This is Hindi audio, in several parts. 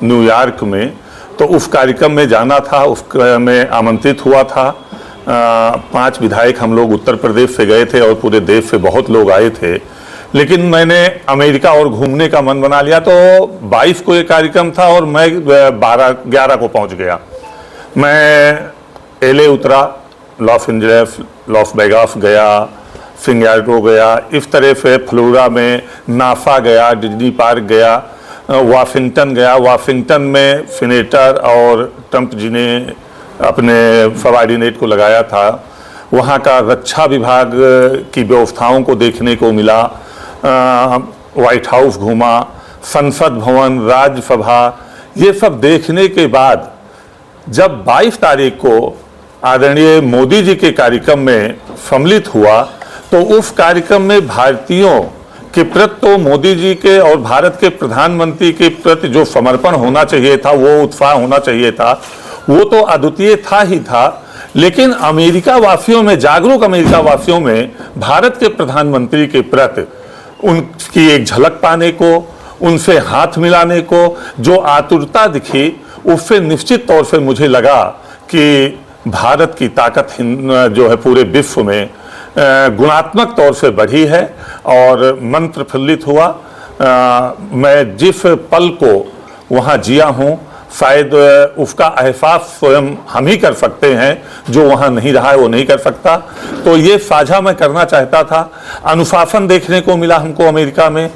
न्यूयॉर्क में, तो उस कार्यक्रम में जाना था, उसमें आमंत्रित हुआ था। 5 विधायक हम लोग उत्तर प्रदेश से गए थे और पूरे देश से बहुत लोग आए थे। लेकिन मैंने अमेरिका और घूमने का मन बना लिया, तो 22 को ये कार्यक्रम था और मैं 11 को पहुंच गया। मैं LA उतरा, लॉस एंजल्स, लॉस वेगास गया, सिंगापुर गया, इस तरह से फ्लोरिडा में नासा गया, डिज्नी पार्क गया, वाशिंगटन गया। वाशिंगटन में सीनेटर और ट्रंप जी ने अपने सबॉर्डिनेट को लगाया था। वहाँ का रक्षा विभाग की व्यवस्थाओं को देखने को मिला। व्हाइट हाउस घूमा, संसद भवन, राज्यसभा, ये सब देखने के बाद जब 22 तारीख को आदरणीय मोदी जी के कार्यक्रम में सम्मिलित हुआ, तो उस कार्यक्रम में भारतीयों के प्रति, तो मोदी जी के और भारत के प्रधानमंत्री के प्रति जो समर्पण होना चाहिए था, वो उत्साह होना चाहिए था, वो तो अद्वितीय था ही था। लेकिन अमेरिका वासियों में, जागरूक अमेरिका वासियों में भारत के प्रधानमंत्री के प्रति उनकी एक झलक पाने को, उनसे हाथ मिलाने को जो आतुरता दिखी, उससे निश्चित तौर से मुझे लगा कि भारत की ताकत जो है पूरे विश्व में गुणात्मक तौर से बढ़ी है और मन प्रफुल्लित हुआ। मैं जिस पल को वहाँ जिया हूँ, शायद उसका एहसास स्वयं हम ही कर सकते हैं, जो वहाँ नहीं रहा है वो नहीं कर सकता। तो ये साझा मैं करना चाहता था। अनुशासन देखने को मिला हमको अमेरिका में।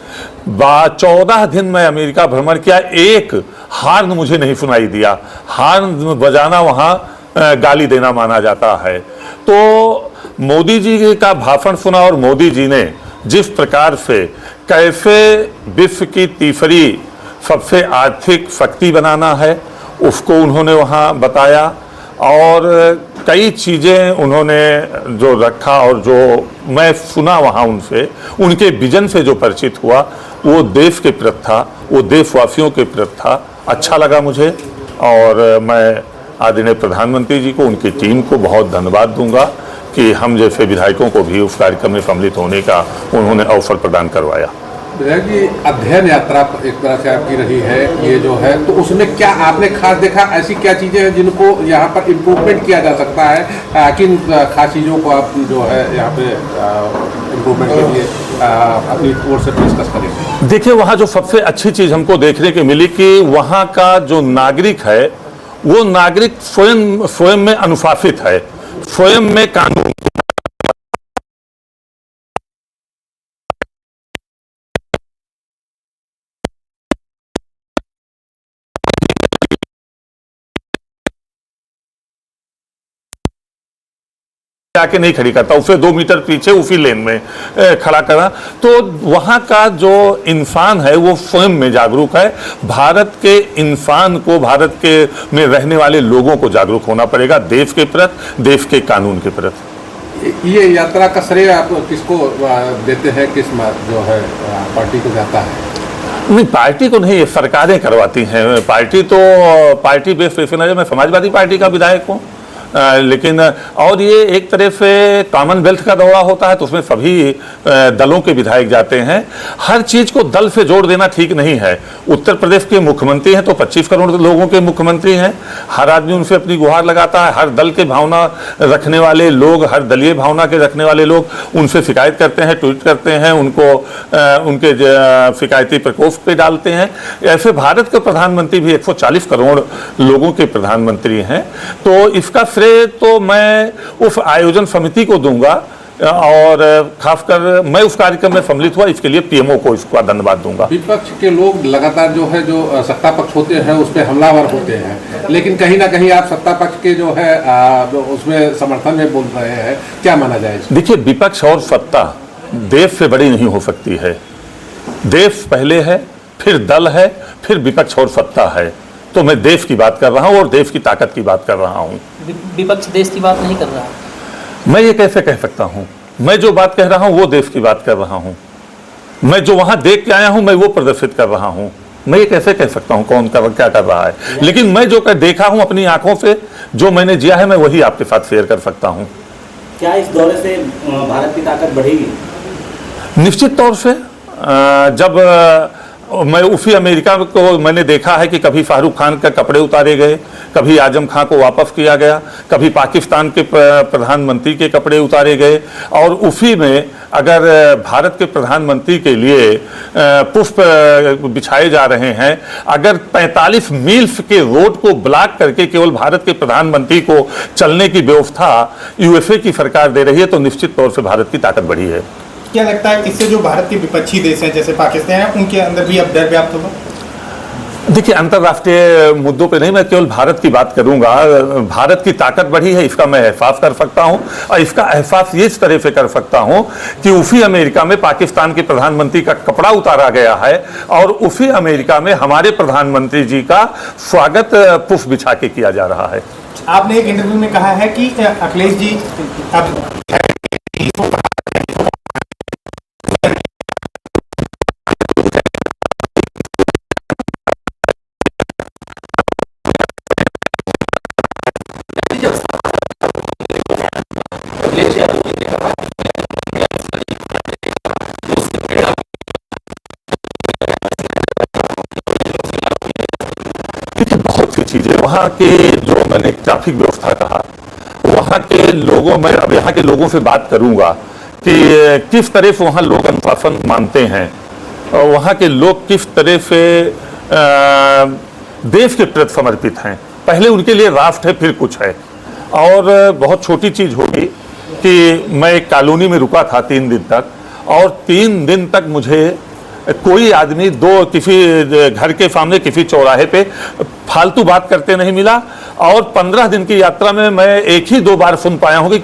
14 दिन मैं अमेरिका भ्रमण किया, एक हार्न मुझे नहीं सुनाई दिया। हार्न बजाना वहाँ गाली देना माना जाता है। तो मोदी जी का भाषण सुना और मोदी जी ने जिस प्रकार से कैसे विश्व की तीसरी सबसे आर्थिक शक्ति बनाना है, उसको उन्होंने वहाँ बताया। और कई चीज़ें उन्होंने जो रखा और जो मैं सुना वहाँ उनसे, उनके विजन से जो परिचित हुआ, वो देश के प्रति था, वो देशवासियों के प्रति था। अच्छा लगा मुझे और मैं आदरणीय प्रधानमंत्री जी को, उनकी टीम को बहुत धन्यवाद दूंगा कि हम जैसे विधायकों को भी उस कार्यक्रम में सम्मिलित होने का उन्होंने अवसर प्रदान करवाया। विधायक जी, अध्ययन यात्रा एक तरह से आपकी रही है ये जो है, तो उसमें क्या आपने खास देखा? ऐसी क्या चीज़ें हैं जिनको यहाँ पर इम्प्रूवमेंट किया जा सकता है? किन खास चीज़ों को आप जो है यहाँ पे इम्प्रूवमेंट के लिए अपनी ओर से डिस्कस करेंगे? देखिए, वहाँ जो सबसे अच्छी चीज़ हमको देखने को मिली कि वहाँ का जो नागरिक है, वो नागरिक स्वयं में अनुशासित है, स्वयं में कानून आके नहीं खड़ी करता, उसे 2 मीटर पीछे उसी लेन में खड़ा करा। तो वहाँ का जो इंसान है वो स्वयं में जागरूक है। भारत के इंसान को, भारत के में रहने वाले लोगों को जागरूक होना पड़ेगा देश के प्रति, देश के कानून के प्रति। ये यात्रा का श्रेय आप किसको देते हैं? किस जो है पार्टी को जाता है? नहीं, पार्टी को नहीं, ये सरकारें करवाती हैं। पार्टी बेस्ड प्रेफरेंस है। मैं समाजवादी पार्टी का विधायक हूँ, लेकिन और ये एक तरह से कॉमनवेल्थ का दौरा होता है, तो उसमें सभी दलों के विधायक जाते हैं। हर चीज़ को दल से जोड़ देना ठीक नहीं है। उत्तर प्रदेश के मुख्यमंत्री हैं तो 25 करोड़ लोगों के मुख्यमंत्री हैं। हर आदमी उनसे अपनी गुहार लगाता है। हर दल के भावना रखने वाले लोग, हर दलीय भावना के रखने वाले लोग उनसे शिकायत करते हैं, ट्वीट करते हैं, उनको उनके शिकायती प्रकोष्ठ पे डालते हैं। ऐसे भारत के प्रधानमंत्री भी 140 करोड़ लोगों के प्रधानमंत्री हैं। तो इसका तो मैं उस आयोजन समिति को दूंगा और खासकर मैं उस कार्यक्रम में सम्मिलित हुआ, इसके लिए पीएमओ को इसका धन्यवाद दूंगा। विपक्ष के लोग लगातार जो है, जो सत्ता पक्ष होते हैं उस पर हमलावर होते हैं, लेकिन कहीं ना कहीं आप सत्ता पक्ष के जो है उसमें समर्थन में बोल रहे हैं, क्या माना जाए? देखिए, विपक्ष और सत्ता देश से बड़ी नहीं हो सकती है। देश पहले है, फिर दल है, फिर विपक्ष और सत्ता है। तो मैं देश की बात कर रहा हूँ और देश की ताकत की बात कर रहा हूँ। विपक्ष देश की बात नहीं कर रहा। मैं ये कैसे कह सकता हूँ? मैं जो बात कह रहा हूँ वो देश की बात कर रहा हूँ। मैं जो वहाँ देख के आया हूँ मैं वो प्रदर्शित कर रहा हूँ। मैं ये कैसे कह सकता हूँ कौन क्या कर रहा है? लेकिन मैं जो देखा हूँ अपनी आंखों से, जो मैंने जिया है, मैं वही आपके साथ शेयर कर सकता हूँ। क्या इस दौरे से भारत की ताकत बढ़ेगी? निश्चित तौर से। जब मैं उसी अमेरिका को मैंने देखा है कि कभी फारूक खान का कपड़े उतारे गए, कभी आजम खां को वापस किया गया, कभी पाकिस्तान के प्रधानमंत्री के कपड़े उतारे गए, और उसी में अगर भारत के प्रधानमंत्री के लिए पुष्प बिछाए जा रहे हैं, अगर 45 मील के रोड को ब्लॉक करके केवल भारत के प्रधानमंत्री को चलने की व्यवस्था यूएसए की सरकार दे रही है, तो निश्चित तौर से भारत की ताकत बढ़ी है। क्या लगता है इससे जो भारत के विपक्षी देश हैं जैसे पाकिस्तान है, उनके अंदर भी अब डर व्याप्त होगा? देखिए, अंतर्राष्ट्रीय मुद्दों पे नहीं, मैं केवल भारत की बात करूंगा। भारत की ताकत बढ़ी है, इसका मैं एहसास कर सकता हूं, और इसका एहसास ये इस तरह से कर सकता हूं कि उसी अमेरिका में पाकिस्तान के प्रधानमंत्री का कपड़ा उतारा गया है, और उसी अमेरिका में हमारे प्रधानमंत्री जी का स्वागत पुष्प बिछा के किया जा रहा है। आपने एक इंटरव्यू में कहा है कि अखिलेश जी अब बहुत सी चीजें वहाँ के, जो मैंने ट्रैफिक व्यवस्था कहा, वहाँ के लोगों में, अब यहाँ के लोगों से बात करूंगा कि किस तरह से वहाँ लोग अनुशासन मानते हैं, और वहाँ के लोग किस तरह से देश के प्रति समर्पित हैं। पहले उनके लिए राष्ट्र है, फिर कुछ है। और बहुत छोटी चीज होगी कि मैं एक कॉलोनी में रुका था 3 दिन तक, और 3 दिन तक मुझे कोई आदमी किसी घर के सामने किसी चौराहे पे फालतू बात करते नहीं मिला, और 15 दिन की यात्रा में मैं 1 ही 2 बार सुन पाया हूँ कि